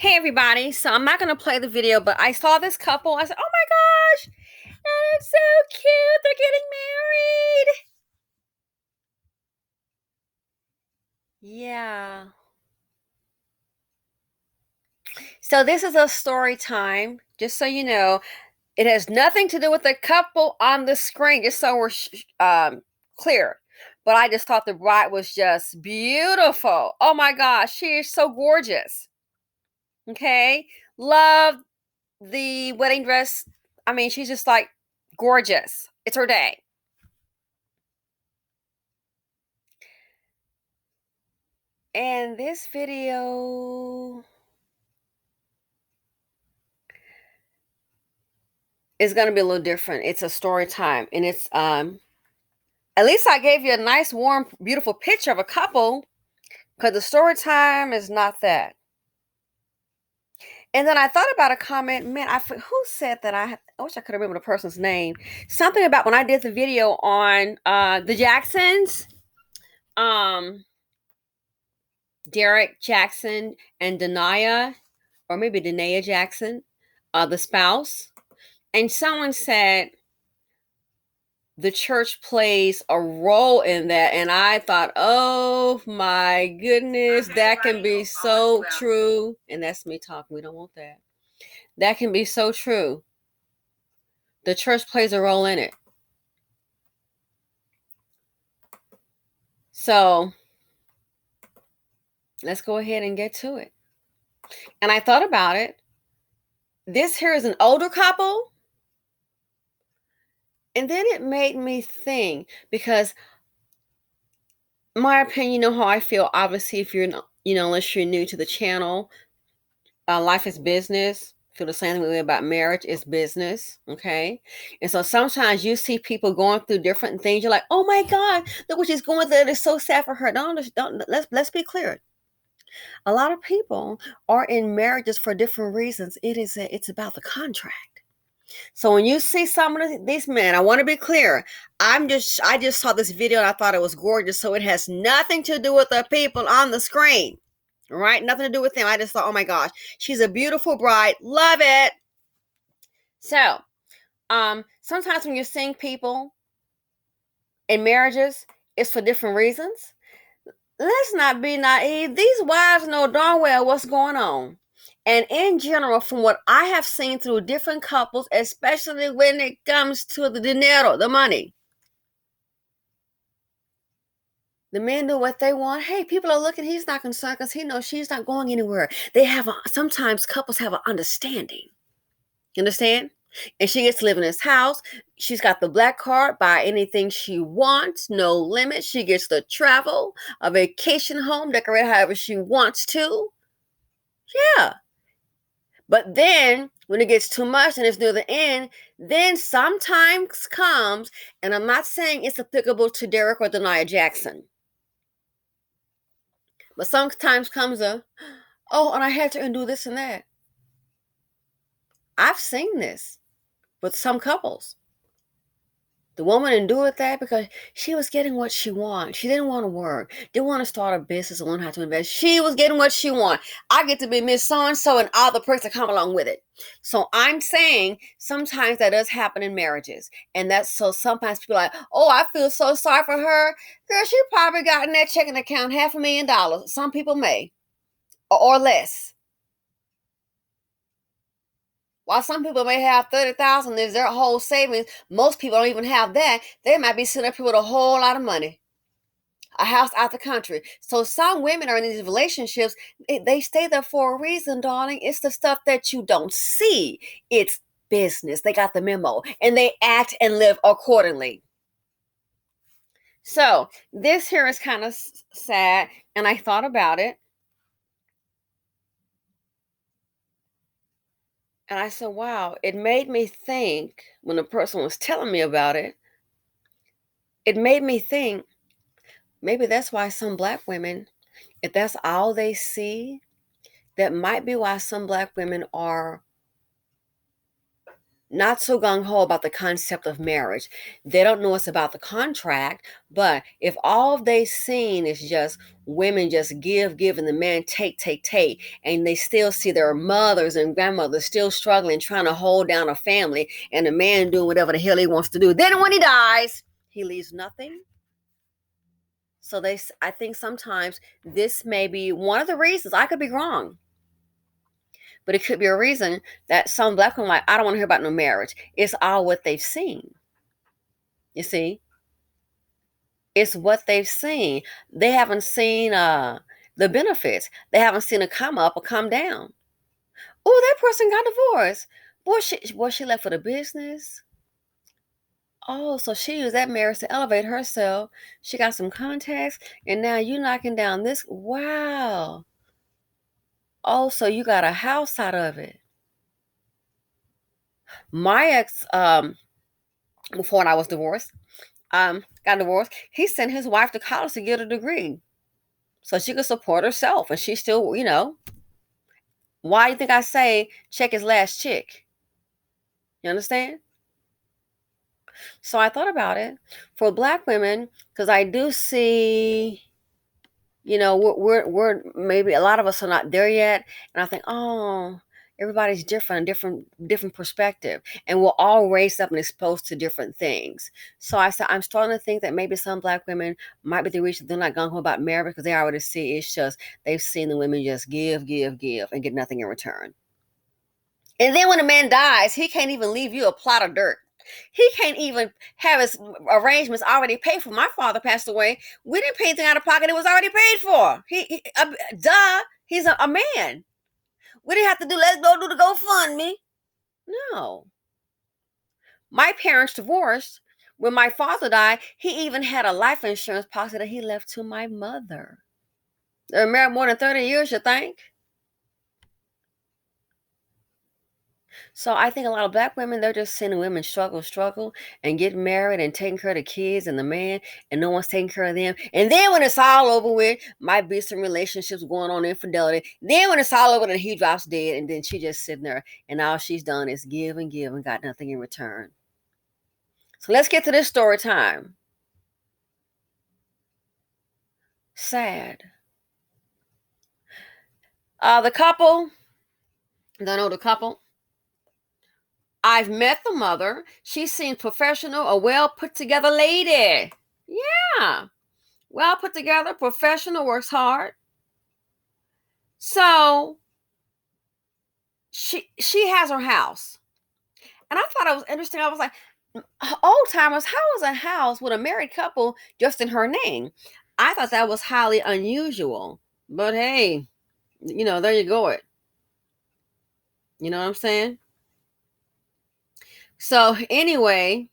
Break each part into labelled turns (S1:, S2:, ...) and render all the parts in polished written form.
S1: Hey everybody, so I'm not going to play the video, but I saw this couple. I said, oh my gosh, and it's so cute. They're getting married. Yeah. So this is a story time, just so you know. It has nothing to do with the couple on the screen, just so we're clear. But I just thought the bride was just beautiful. Oh my gosh, she is so gorgeous. Okay. Love the wedding dress. I mean, she's just like gorgeous. It's her day. And this video is going to be a little different. It's a story time, and it's at least I gave you a nice warm beautiful picture of a couple, because the story time is not that. And then I thought about a comment. Man, who said that? I wish I could remember the person's name. Something about when I did the video on the Jacksons, um Derek Jackson and Denia, or maybe Denia Jackson, the spouse. And someone said the church plays a role in that. And I thought, oh my goodness, that can be so true. And that's me talking. We don't want that. That can be so true. The church plays a role in it. So let's go ahead and get to it. And I thought about it. This here is an older couple. And then it made me think, because my opinion, you know how I feel. Obviously, if you're, unless you're new to the channel, life is business. Feel the same way about marriage is business. Okay. And so sometimes you see people going through different things. You're like, oh my God, look what she's going through. It's so sad for her. Don't let's be clear. A lot of people are in marriages for different reasons. It's about the contract. So when you see some of these men, I want to be clear. I just saw this video and I thought it was gorgeous. So it has nothing to do with the people on the screen. All right? Nothing to do with them. I just thought, oh my gosh, she's a beautiful bride. Love it. So, sometimes when you're seeing people in marriages, it's for different reasons. Let's not be naive. These wives know darn well what's going on. And in general, from what I have seen through different couples, especially when it comes to the dinero, the money, the men do what they want. Hey, people are looking. He's not concerned because he knows she's not going anywhere. Sometimes couples have an understanding. You understand? And she gets to live in his house. She's got the black card, buy anything she wants, no limit. She gets to travel, a vacation home, decorate however she wants to. Yeah. But then when it gets too much and it's near the end, then sometimes comes, and I'm not saying it's applicable to Derek or Denia Jackson, but sometimes comes and I had to undo this and that. I've seen this with some couples. The woman endured that because she was getting what she wanted. She didn't want to work, didn't want to start a business and learn how to invest. She was getting what she wanted. I get to be Miss So-and-so and all the perks that come along with it. So I'm saying sometimes that does happen in marriages. And that's so sometimes people are like, oh, I feel so sorry for her. Girl, she probably got in that checking account $500,000. Some people may, or less. While some people may have 30,000 as their whole savings, most people don't even have that. They might be sitting up here with a whole lot of money, a house out the country. So some women are in these relationships. They stay there for a reason, darling. It's the stuff that you don't see. It's business. They got the memo, and they act and live accordingly. So this here is kind of sad, and I thought about it. And I said, wow, it made me think when the person was telling me about it. It made me think maybe that's why some Black women, if that's all they see, that might be why some Black women are not so gung-ho about the concept of marriage. They don't know it's about the contract, but if all they've seen is just women just give, and the man take, and they still see their mothers and grandmothers still struggling, trying to hold down a family, and the man doing whatever the hell he wants to do, then when he dies, he leaves nothing. So I think sometimes this may be one of the reasons. I could be wrong, but it could be a reason that some black women are like, I don't want to hear about no marriage. It's all what they've seen. You see, it's what they've seen. They haven't seen the benefits. They haven't seen a come up or come down. Oh, that person got divorced. Boy, she left for the business. Oh, so she used that marriage to elevate herself. She got some contacts, and now you knocking down this. Wow. Oh, so you got a house out of it. My ex, before I was divorced, got divorced. He sent his wife to college to get a degree so she could support herself, and she still, why do you think I say check his last chick? You understand? So I thought about it for black women because I do see, we're maybe a lot of us are not there yet, and I think, oh, everybody's different, different perspective, and we're all raised up and exposed to different things. So I said I'm starting to think that maybe some black women might be the reason they're not gung ho about marriage because they already see it's just they've seen the women just give, and get nothing in return. And then when a man dies, he can't even leave you a plot of dirt. He can't even have his arrangements already paid for. My father passed away. We didn't pay anything out of pocket. It was already paid for. Duh. He's a man. We didn't have to let's go do the GoFundMe. No. My parents divorced. When my father died, he even had a life insurance policy that he left to my mother. They were married more than 30 years, you think? So I think a lot of black women, they're just seeing women struggle, and get married and taking care of the kids and the man, and no one's taking care of them. And then when it's all over with, might be some relationships going on, infidelity. Then when it's all over, then he drops dead, and then she just sitting there, and all she's done is give and got nothing in return. So let's get to this story time. Sad. The couple, don't know the couple. I've met the mother. She seems professional, a well put together lady. Yeah. Well put together, professional, works hard. So she has her house. And I thought it was interesting. I was like, old timers, how is a house with a married couple just in her name? I thought that was highly unusual. But hey, there you go. You know what I'm saying? So anyway,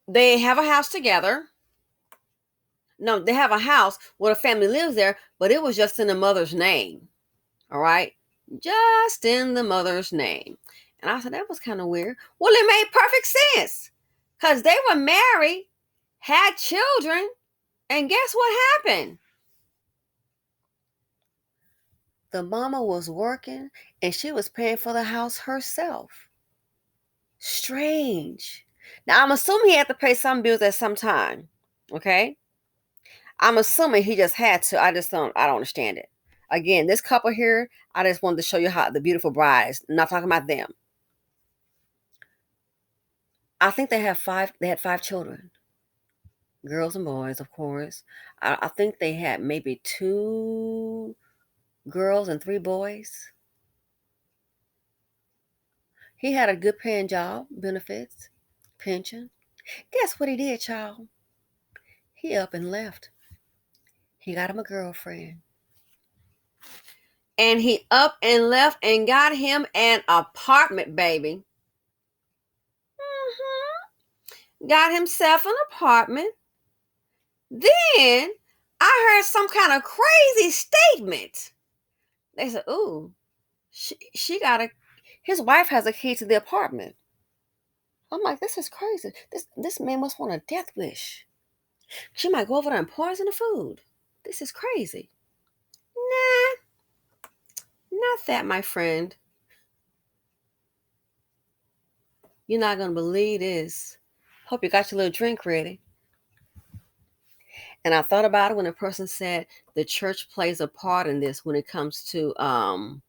S1: they have a house together. No, they have a house where the family lives there, but it was just in the mother's name. All right. Just in the mother's name. And I said, that was kind of weird. Well, it made perfect sense because they were married, had children, and guess what happened? The mama was working and she was paying for the house herself. Strange. Now, I'm assuming he had to pay some bills at some time. Okay. I'm assuming he just had to. I don't understand it. Again, this couple here, I just wanted to show you how the beautiful brides, I'm not talking about them. I think they had 5 children. Girls and boys, of course. I think they had maybe 2 girls and 3 boys. He had a good paying job, benefits, pension. Guess what he did, child? He up and left. He got him a girlfriend. And he up and left and got him an apartment, baby. Got himself an apartment. Then I heard some kind of crazy statement. They said, ooh, she got his wife has a key to the apartment. I'm like, this is crazy. This man must want a death wish. She might go over there and poison the food. This is crazy. Nah, not that, my friend. You're not going to believe this. Hope you got your little drink ready. And I thought about it when a person said the church plays a part in this when it comes to um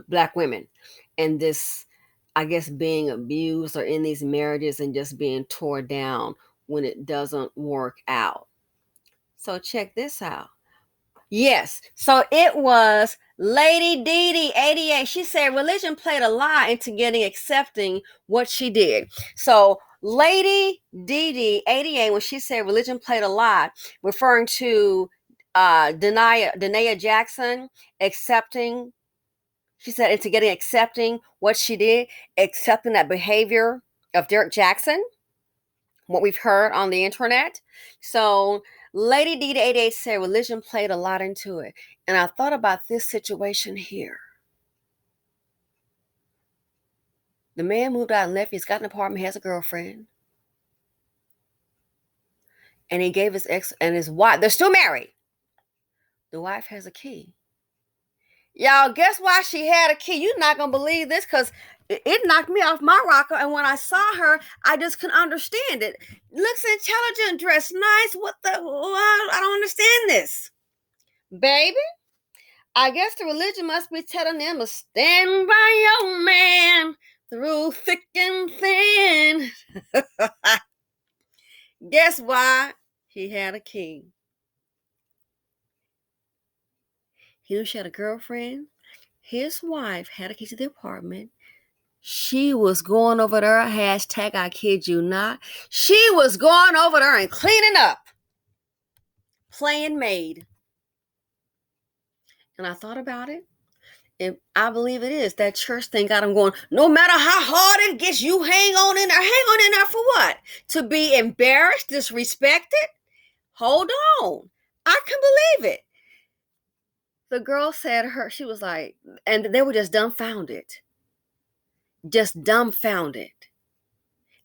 S1: black women and this, I guess, being abused or in these marriages and just being tore down when it doesn't work out. So check this out. Yes. So it was Lady Dee Dee 88. She said religion played a lie into getting accepting what she did. So Lady Dee Dee 88, when she said religion played a lie, referring to Denia Jackson accepting, she said into getting accepting what she did, accepting that behavior of Derek Jackson, what we've heard on the internet. So Lady D 88 said religion played a lot into it. And I thought about this situation here. The man moved out and left. He's got an apartment, has a girlfriend. And he gave his ex and his wife, they're still married. The wife has a key. Y'all, guess why she had a key? You're not going to believe this because it knocked me off my rocker. And when I saw her, I just couldn't understand it. Looks intelligent, dressed nice. What the? I don't understand this. Baby, I guess the religion must be telling them to stand by your man through thick and thin. Guess why? He had a key. He knew she had a girlfriend. His wife had a key to the apartment. She was going over there, hashtag I kid you not. She was going over there and cleaning up, playing maid. And I thought about it. And I believe it is. That church thing got them going. No matter how hard it gets, you hang on in there. Hang on in there for what? To be embarrassed, disrespected? Hold on. I can believe it. The girl said she was like, and they were just dumbfounded. Just dumbfounded.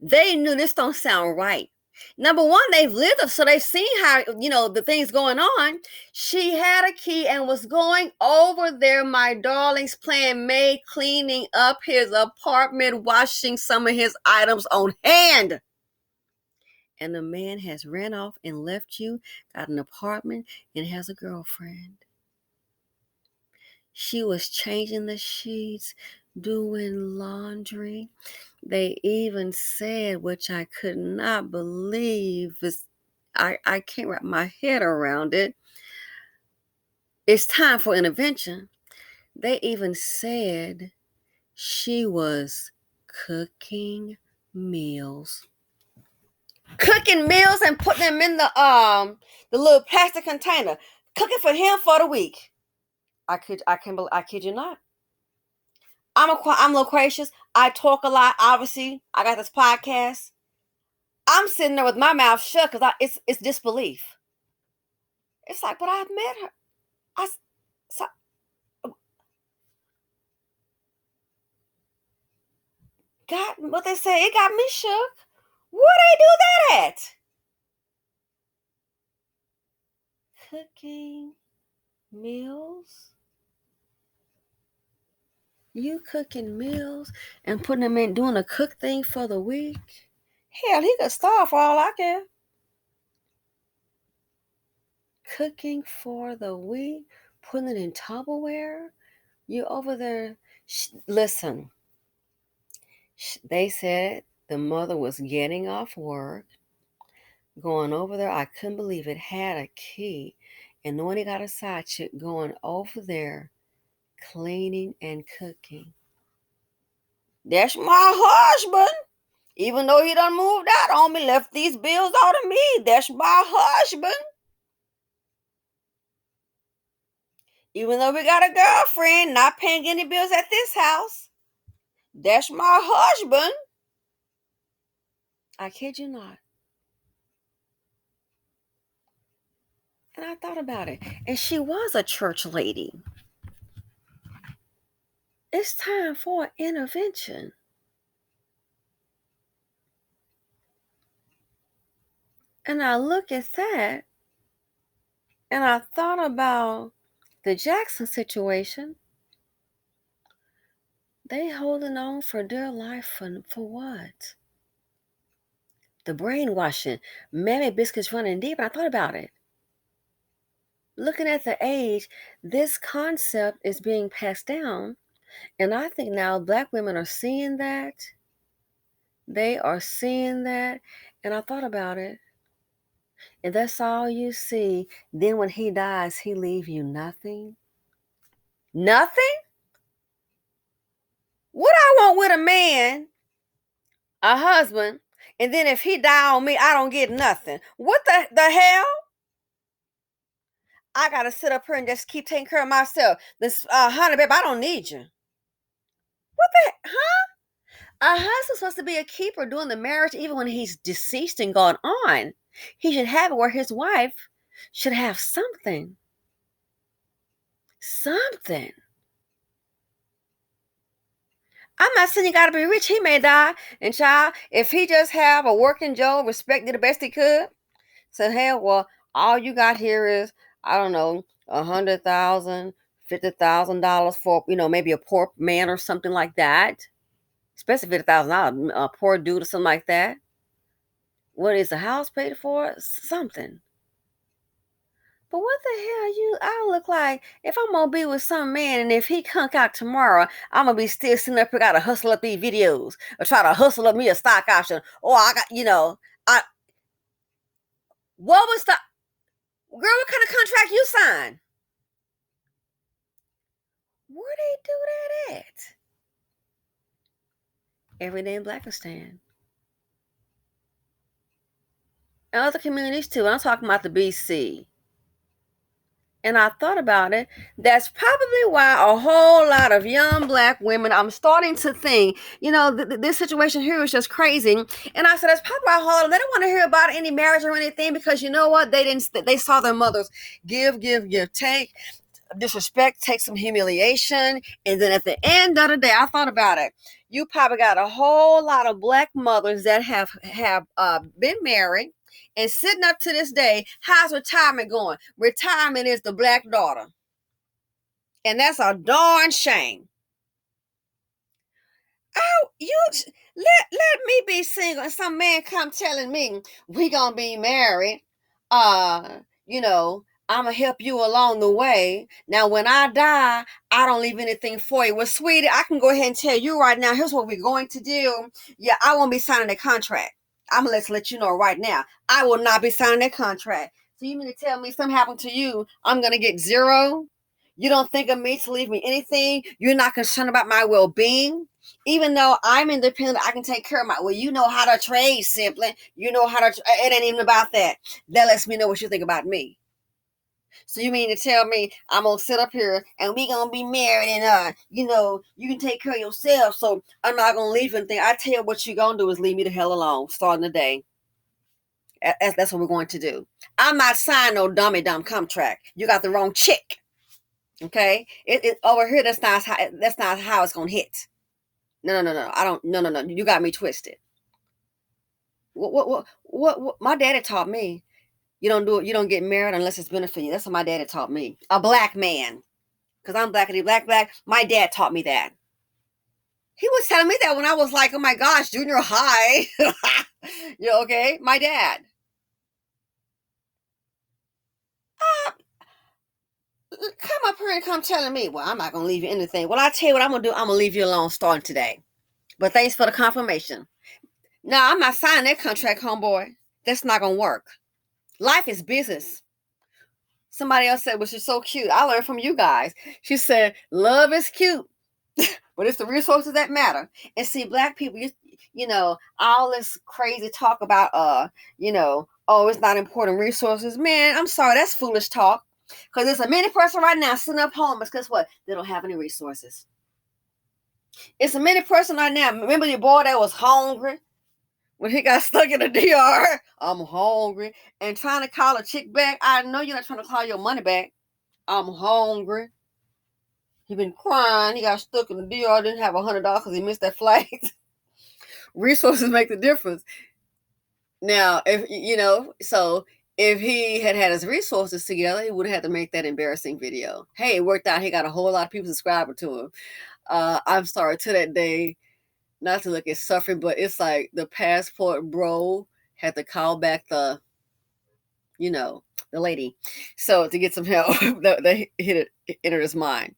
S1: They knew this don't sound right. Number one, they've lived, so they've seen how, the things going on. She had a key and was going over there, my darlings, playing maid, cleaning up his apartment, washing some of his items on hand. And the man has ran off and left you, got an apartment, and has a girlfriend. She was changing the sheets, doing laundry. They even said, which I could not believe, I can't wrap my head around it. It's time for intervention. They even said she was cooking meals. Cooking meals and putting them in the little plastic container. Cooking for him for the week. I kid you not. I'm loquacious. I talk a lot. Obviously, I got this podcast. I'm sitting there with my mouth shut because it's disbelief. It's like, but I've met her. So, God, what they say, it got me shook. Where they do that at? Cooking meals. You cooking meals and putting them in, doing a cook thing for the week. Hell, he could starve for all I care. Cooking for the week, putting it in Tupperware. You over there. Listen, they said the mother was getting off work, going over there. I couldn't believe it, had a key. And when he got a side chick going over there, cleaning and cooking. That's my husband. Even though he done moved out on me, left these bills out of me. That's my husband. Even though we got a girlfriend, not paying any bills at this house. That's my husband. I kid you not. And I thought about it. And she was a church lady. It's time for intervention. And I look at that and I thought about the Jackson situation. They holding on for dear life for what? The brainwashing. Mammy biscuits running deep. And I thought about it. Looking at the age, this concept is being passed down. And I think now Black women are seeing that. They are seeing that. And I thought about it. If that's all you see, then when he dies, he leave you nothing. Nothing? What I want with a man, a husband, and then if he die on me, I don't get nothing. What the hell? I gotta sit up here and just keep taking care of myself. This honey, babe, I don't need you. What the huh? A husband's supposed to be a keeper during the marriage, even when he's deceased and gone on. He should have it where his wife should have something. Something. I'm not saying you gotta be rich. He may die. And child, if he just have a working job, respected the best he could, said, hell, well, all you got here is, I don't know, $100,000, $50,000 for, maybe a poor man or something like that. Especially $50,000, a poor dude or something like that. What is the house paid for? Something. But what the hell I look like if I'm gonna be with some man and if he conk out tomorrow, I'm gonna be still sitting up here gotta hustle up these videos or try to hustle up me a stock option. Or I got, I what was the girl, what kind of contract you signed? Where they do that at? Every day in Blackistan. And other communities too. I'm talking about the BC. And I thought about it. That's probably why a whole lot of young Black women, I'm starting to think, this situation here is just crazy. And I said, that's probably why a whole lot of them, they don't want to hear about any marriage or anything because you know what? They saw their mothers give, take, disrespect, take some humiliation. And then at the end of the day, I thought about it. You probably got a whole lot of Black mothers that have been married. And sitting up to this day, how's retirement going? Retirement is the Black daughter. And that's a darn shame. Oh, let me be single and some man come telling me we gonna be married. I'ma help you along the way. Now when I die, I don't leave anything for you. Well, sweetie, I can go ahead and tell you right now, here's what we're going to do. Yeah, I won't be signing a contract. I'm gonna let you know right now. I will not be signing that contract. So you mean to tell me something happened to you, I'm gonna get zero? You don't think of me to leave me anything? You're not concerned about my well-being? Even though I'm independent, I can take care of well, you know how to trade simply. You know how to, it ain't even about that. That lets me know what you think about me. So you mean to tell me I'm gonna sit up here and we gonna be married and you can take care of yourself, so I'm not gonna leave anything. I tell you what you gonna do is leave me the hell alone starting the day. That's what we're going to do. I'm not signing no dummy dumb contract. You got the wrong chick. Okay? It over here, that's not how it's gonna hit. No. I don't no. You got me twisted. What my daddy taught me. You don't get married unless it's benefiting you. That's what my daddy taught me. A Black man. Because I'm blackity black. My dad taught me that. He was telling me that when I was like, oh my gosh, junior high. Okay? My dad. Come up here and come telling me, well, I'm not going to leave you anything. Well, I tell you what I'm going to do. I'm going to leave you alone starting today. But thanks for the confirmation. No, I'm not signing that contract, homeboy. That's not going to work. Life is business. Somebody else said, which is so cute. I learned from you guys. She said, love is cute, but it's the resources that matter. And see, Black people, all this crazy talk about, oh, it's not important resources. Man, I'm sorry. That's foolish talk. Because there's a many person right now sitting up homeless. Guess what? They don't have any resources. It's a many person right now. Remember your boy that was hungry? When he got stuck in the DR, I'm hungry, and trying to call a chick back. I know you're not trying to call your money back. I'm hungry. He been crying. He got stuck in the DR, didn't have $100 because he missed that flight. Resources make the difference. Now, if so If he had had his resources together, he would have had to make that embarrassing video. Hey, it worked out. He got a whole lot of people subscribing to him. I'm sorry to that day, not to look at suffering, but it's like the passport bro had to call back you know, the lady, so to get some help that hit it entered his mind.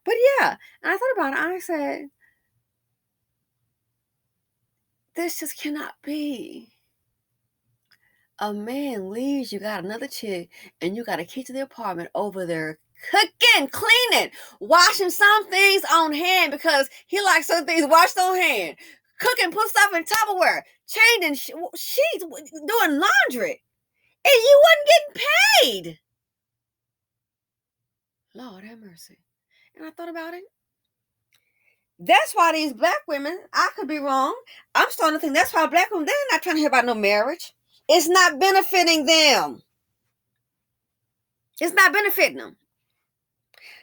S1: But yeah, and I thought about it. I said, this just cannot be. A man leaves, you got another chick, and you got a key to the apartment over there cooking, cleaning, washing some things on hand because he likes some things washed on hand, cooking, put stuff in Tupperware, changing sheets, doing laundry, and you wasn't getting paid. Lord have mercy. And I thought about it. That's why these black women, I could be wrong. I'm starting to think that's why black women, they're not trying to hear about no marriage. It's not benefiting them. It's not benefiting them.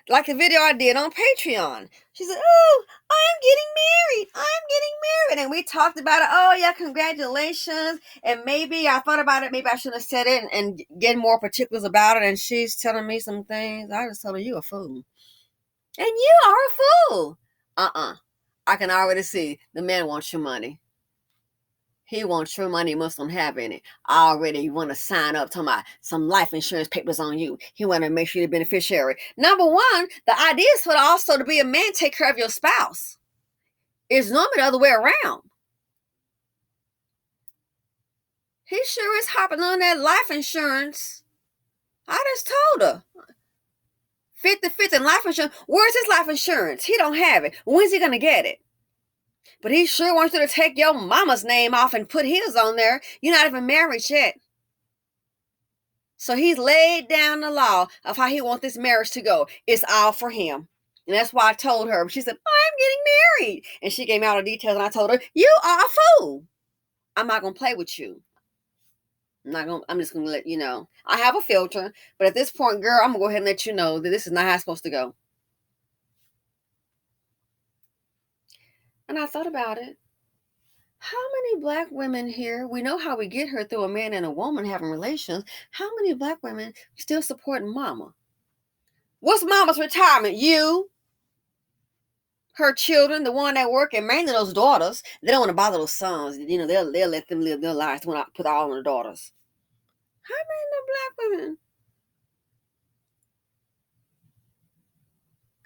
S1: Like the video I did on Patreon. She said, oh, I'm getting married. I'm getting married. And we talked about it. Oh, yeah, congratulations. And maybe I thought about it. Maybe I should have said it and get more particulars about it. And she's telling me some things. I just told her, you a fool. And you are a fool. I can already see the man wants your money. He wants your money, must don't have any. Already you want to sign up to some life insurance papers on you. He want to make sure you're the beneficiary. Number one, the idea is for also to be a man, take care of your spouse. It's normally the other way around. He sure is hopping on that life insurance. I just told her. 50-50 in life insurance. Where's his life insurance? He don't have it. When's he going to get it? But he sure wants you to take your mama's name off and put his on there. You're not even married yet. So he's laid down the law of how he wants this marriage to go. It's all for him. And that's why I told her. She said, I'm getting married. And she gave me all the details. And I told her, you are a fool. I'm not going to play with you. I'm just going to let you know. I have a filter. But at this point, girl, I'm going to go ahead and let you know that this is not how it's supposed to go. And I thought about it. How many black women here, we know how we get here through a man and a woman having relations. How many black women still supporting mama? What's mama's retirement? You, her children, the one that work, and mainly those daughters. They don't want to bother those sons. You know, they'll let them live their lives when I put all on the daughters. How many black women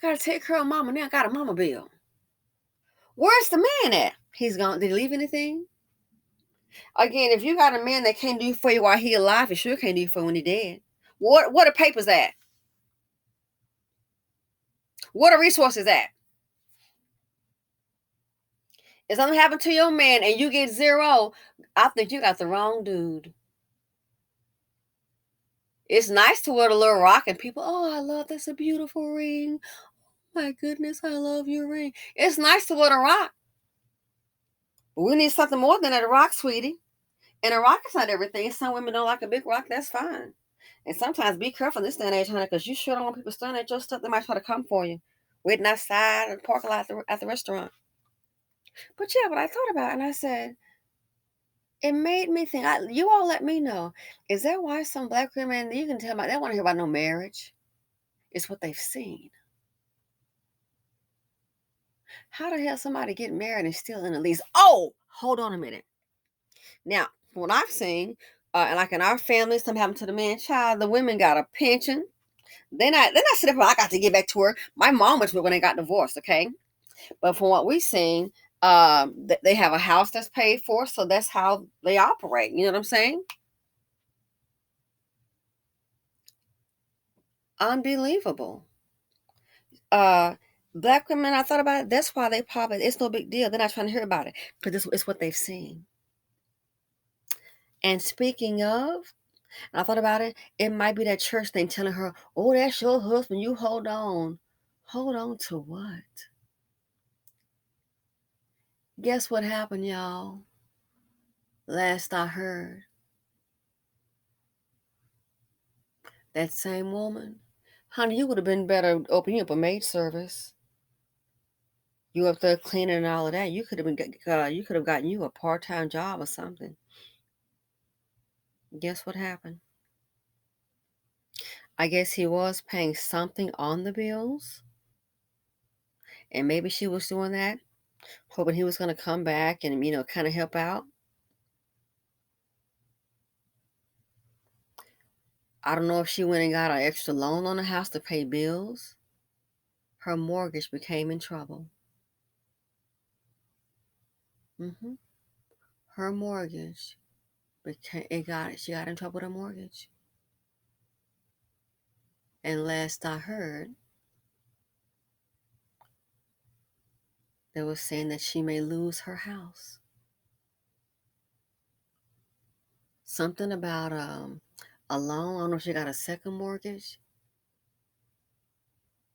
S1: gotta take care of mama now? Got a mama bill. Where's the man at? He's gone. Did he leave anything? Again, if you got a man that can't do for you while he alive, he sure can't do for you when he dead. What are papers at? What are resources at? If something happened to your man and you get zero, I think you got the wrong dude. It's nice to wear the little rock and people, oh, I love that's a beautiful ring. Oh my goodness, I love your ring. It's nice to wear the rock. But we need something more than a rock, sweetie. And a rock is not everything. Some women don't like a big rock, that's fine. And sometimes be careful in this day and age, honey, because you sure don't want people staring at your stuff. They might try to come for you. Waiting outside or parking lot at the restaurant. But yeah, but I thought about it and I said, it made me think, you all let me know. Is that why some black women, you can tell me, they don't want to hear about no marriage? It's what they've seen. How the hell somebody get married and still in a lease? Oh, hold on a minute. Now, from what I've seen, and like in our family, something happened to the man child, the women got a pension. They're not sitting up, I got to get back to work. My mom was when they got divorced, okay? But from what we've seen, they have a house that's paid for, so that's how they operate. You know what I'm saying? Unbelievable. Black women, I thought about it. That's why they pop it. It's no big deal. They're not trying to hear about it because it's what they've seen. And speaking of, I thought about it. It might be that church thing telling her, "Oh, that's your husband. You hold on." Hold on to what? Guess what happened, y'all? Last I heard, that same woman, honey, you would have been better opening up a maid service. You up there cleaning and all of that. You could have you could have gotten you a part-time job or something. Guess what happened? I guess he was paying something on the bills, and maybe she was doing that, hoping he was going to come back and, kind of help out. I don't know if she went and got an extra loan on the house to pay bills. Her mortgage became in trouble. hmm Her mortgage she got in trouble with her mortgage. And last I heard, they were saying that she may lose her house. Something about a loan. I don't know if she got a second mortgage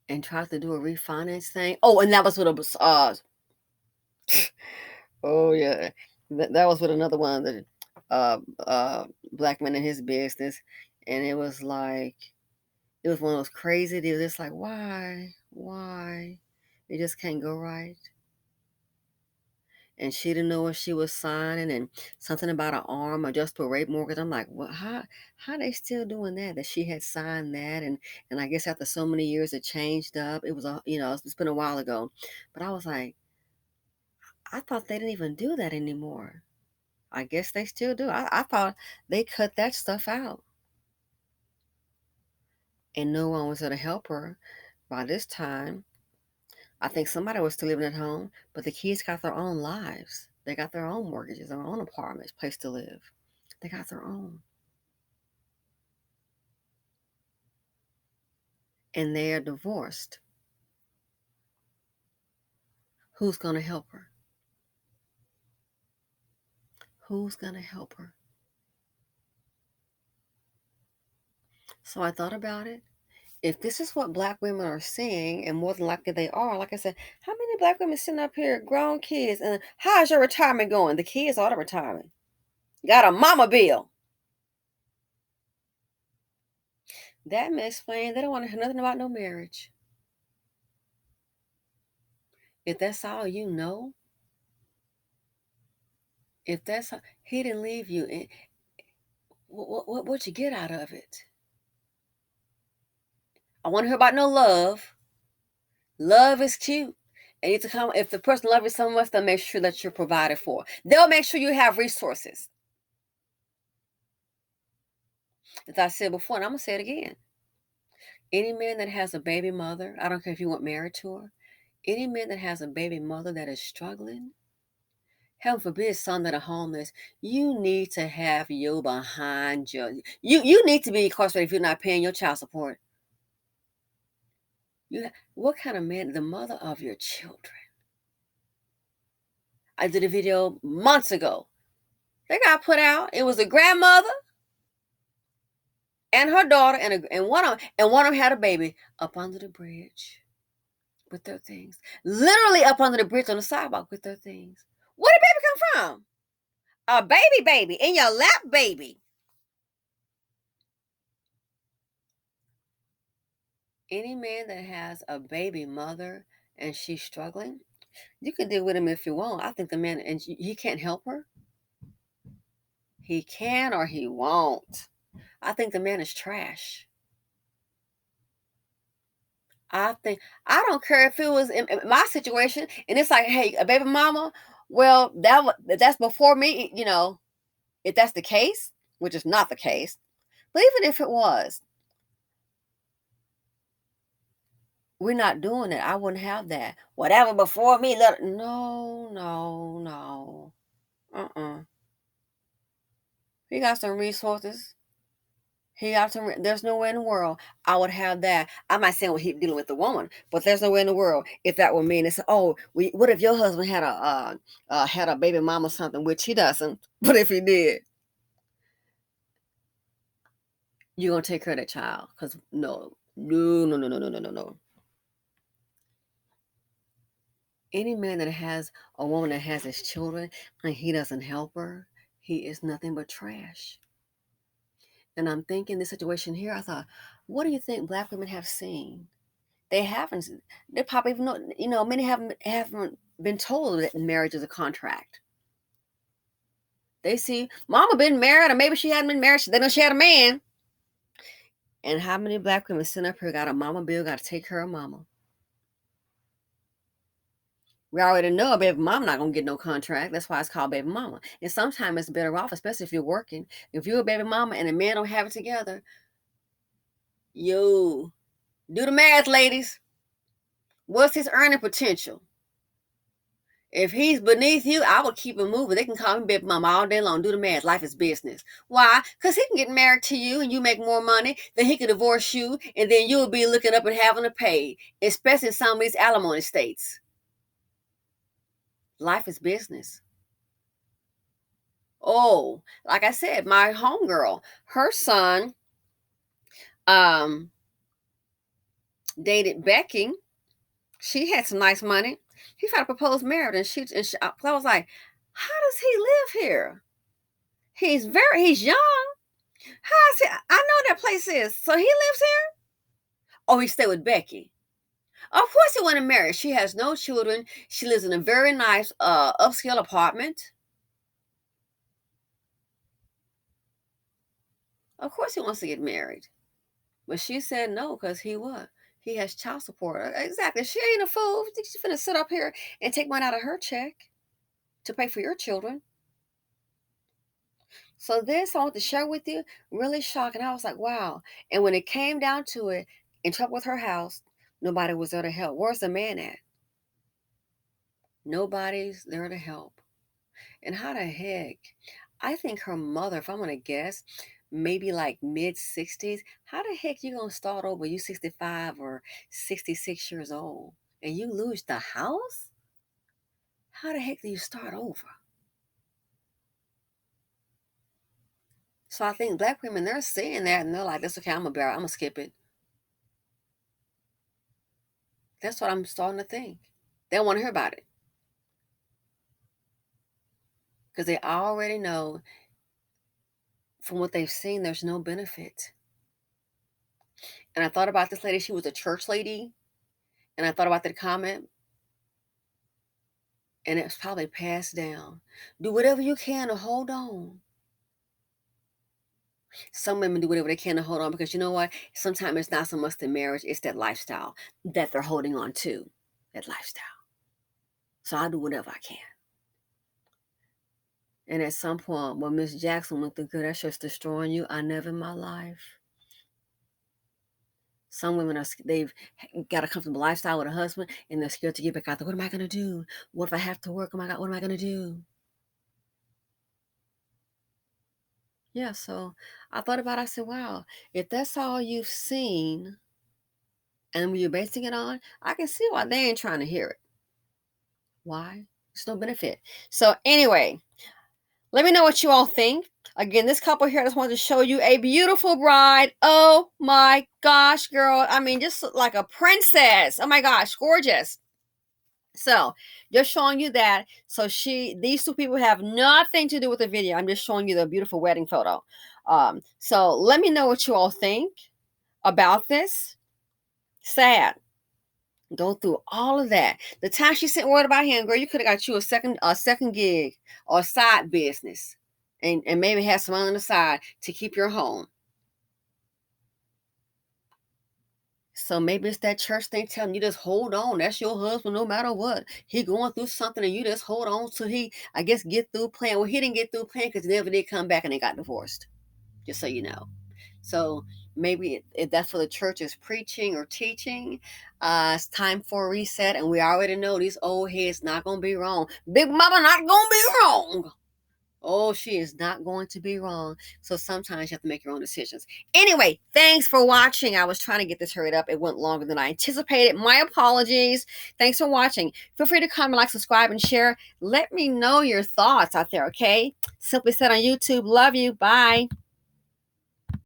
S1: and tried to do a refinance thing. Oh, and that was what it was. Oh yeah, that was with another one of the black men in his business, and it was like it was one of those crazy deals. It's like why, it just can't go right. And she didn't know what she was signing, and something about an arm adjustable rate mortgage. I'm like, what? How they still doing that? That she had signed that, and I guess after so many years it changed up. It was it's been a while ago, but I was like, I thought they didn't even do that anymore. I guess they still do. I thought they cut that stuff out, and no one was going to help her. By this time, I think somebody was still living at home, but the kids got their own lives. They got their own mortgages, their own apartments, place to live. They got their own. And they are divorced. Who's going to help her? Who's going to help her? So I thought about it. If this is what black women are seeing, and more than likely they are, like I said, how many black women sitting up here, grown kids, and how's your retirement going? The kids are the retirement. Got a mama bill. That may explain they don't want to hear nothing about no marriage. If that's all you know, if that's how, he didn't leave you, what you get out of it? I want to hear about no love. Love is cute. And you to come if the person loves you so much, they'll make sure that you're provided for. They'll make sure you have resources. As I said before, and I'm gonna say it again. Any man that has a baby mother, I don't care if you weren't married to her, any man that has a baby mother that is struggling, heaven forbid, son that are homeless, you need to have your behind you need to be incarcerated if you're not paying your child support. What kind of man? The mother of your children. I did a video months ago. They got put out. It was a grandmother and her daughter, and one of them had a baby up under the bridge with their things. Literally up under the bridge on the sidewalk with their things. Where did baby come from? A baby in your lap, baby. Any man that has a baby mother and she's struggling, you can deal with him if you want. I think the man, and he can't help her. He can or he won't. I think the man is trash. I don't care if it was in my situation, and it's like, hey, a baby mama. Well, that's before me. If that's the case, which is not the case, but even if it was, we're not doing it. I wouldn't have that. Whatever before me, no. He got some resources. There's no way in the world I would have that. I'm not saying what he dealing with the woman, but there's no way in the world if that were me. And it's what if your husband had a baby mama or something, which he doesn't. But if he did, you're gonna take care of that child? Because no. Any man that has a woman that has his children and he doesn't help her, he is nothing but trash. And I'm thinking this situation here. I thought, what do you think black women have seen? They haven't. They probably even know. Many haven't been told that marriage is a contract. They see mama been married, or maybe she hadn't been married. They know she had a man. And how many black women sitting up here got a mama bill, got to take care of mama? We already know a baby mama not gonna get no contract. That's why it's called baby mama. And sometimes it's better off, especially if you're working. If you're a baby mama and a man don't have it together, yo, do the math, ladies. What's his earning potential? If he's beneath you, I would keep him moving. They can call me baby mama all day long. Do the math. Life is business. Why? Because he can get married to you and you make more money. Then he can divorce you, and then you'll be looking up and having to pay, especially in some of these alimony states. Life is business. Oh, like I said, my homegirl, her son um dated Becky. She had some nice money. He tried to propose marriage, I was like, how does he live here? He's young. How is he? I know that place is. So he lives here? Oh, he stayed with Becky. Of course he wanted to marry. She has no children. She lives in a very nice upscale apartment. Of course he wants to get married. But she said no, because he what? He has child support. Exactly. She ain't a fool. She's finna sit up here and take money out of her check to pay for your children. So this I want to share with you, really shocking. I was like, wow. And when it came down to it, in trouble with her house, nobody was there to help. Where's the man at? Nobody's there to help. And how the heck? I think her mother, if I'm gonna guess, maybe like mid-60s. How the heck you gonna start over? You 65 or 66 years old and you lose the house? How the heck do you start over? So I think black women, they're seeing that and they're like, that's okay, I'm gonna bear it, I'm gonna skip it. That's what I'm starting to think. They don't want to hear about it. Because they already know from what they've seen, there's no benefit. And I thought about this lady, she was a church lady. And I thought about that comment, and it's probably passed down. Do whatever you can to hold on. Some women do whatever they can to hold on because you know what? Sometimes it's not so much the marriage, it's that lifestyle that they're holding on to. That lifestyle. So I do whatever I can. And at some point, when Miss Jackson went through good, that's just destroying you. I never in my life. Some women they've got a comfortable lifestyle with a husband and they're scared to get back out there. What am I gonna do? What if I have to work? Oh my God, what am I gonna do? Yeah, so I thought about it, I said, wow, if that's all you've seen and you're basing it on, I can see why they ain't trying to hear it. Why? There's no benefit. So anyway, let me know what you all think. Again, this couple here, I just wanted to show you a beautiful bride. Oh my gosh, girl. I mean, just like a princess. Oh my gosh, gorgeous. So just showing you that. So these two people have nothing to do with the video. I'm just showing you the beautiful wedding photo. So let me know what you all think about this. Sad. Go through all of that. The time she sent word about him, girl, you could have got you a second gig or a side business, and maybe have some on the side to keep your home. So maybe it's that church thing telling you just hold on. That's your husband no matter what. He going through something and you just hold on till he, I guess, get through playing. Well, he didn't get through playing because he never did come back and they got divorced. Just so you know. So maybe if that's what the church is preaching or teaching, it's time for a reset. And we already know these old heads not going to be wrong. Big Mama not going to be wrong. Oh, she is not going to be wrong. So sometimes you have to make your own decisions. Anyway, thanks for watching. I was trying to get this hurried up. It went longer than I anticipated. My apologies. Thanks for watching. Feel free to comment, like, subscribe, and share. Let me know your thoughts out there, okay? Simply Said on YouTube. Love you. Bye.